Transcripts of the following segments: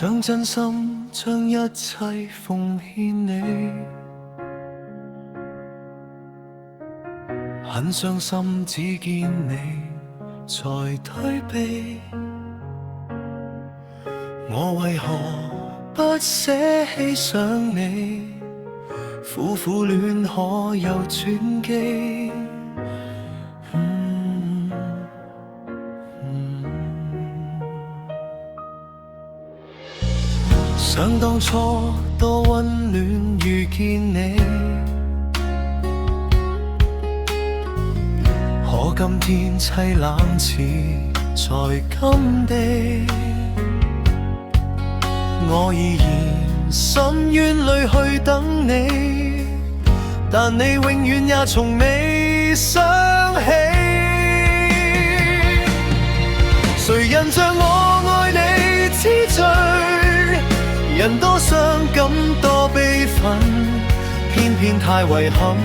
想真心將一切奉獻你，很傷心只見你在推避，我為何不捨棄想你？苦苦戀可有轉機？想當初多溫暖遇見你，可今天凄冷似在今地。我依然深淵裏去等你，但你永遠也從未想起。誰人像我愛你痴醉？人多傷感多悲憤，偏偏太遺憾。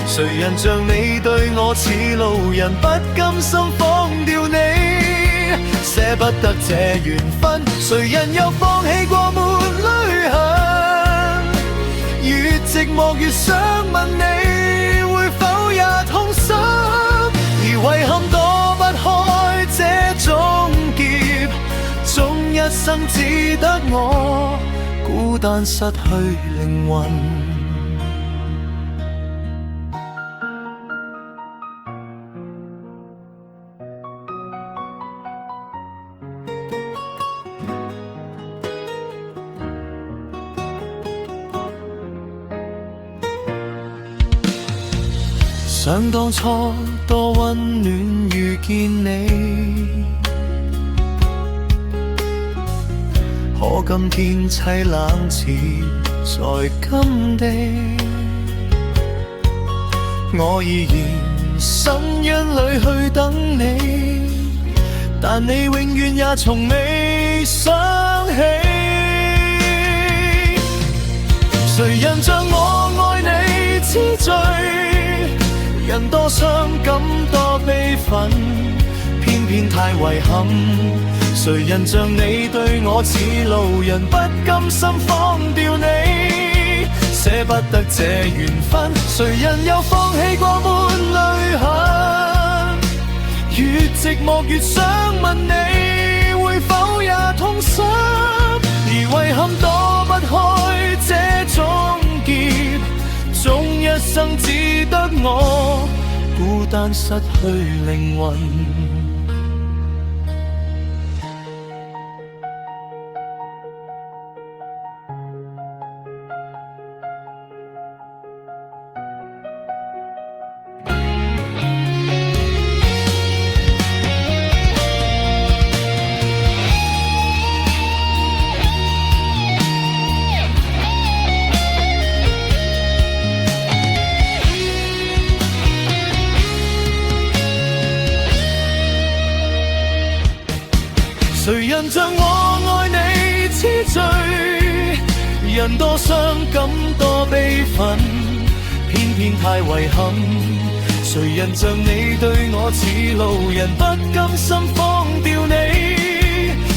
誰人像你對我似路人，不甘心放掉你，捨不得這緣分。誰人又放棄過沒淚痕？越寂寞越想問你，會否也痛心？而遺憾躲不開這種劫，終一生只得我孤單失去靈魂。想當初多溫暖遇見你，可今天凄冷似在今地。我依然深淵裏去等你，但你永遠也從未想起。誰人像我愛你痴醉？人多傷感多悲憤，偏偏太遺憾。誰人像你對我似路人，不甘心放掉你，捨不得這緣分。誰人又放棄過沒淚痕？越寂寞越想問你，會否也痛心？而遺憾躲不開這種劫，終一生只得我孤單失去靈魂。誰人像我愛你痴醉？人多傷感多悲憤，偏偏太遺憾。誰人像你對我似路人，不甘心放掉你，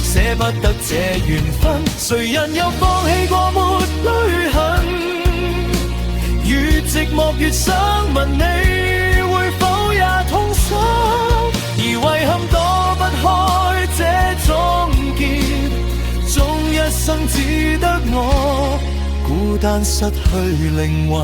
捨不得這緣分。誰人又放棄過沒淚痕？越寂寞越想問你，會否也痛心？而遺憾躲不開這種劫，終一生只得我孤單失去靈魂。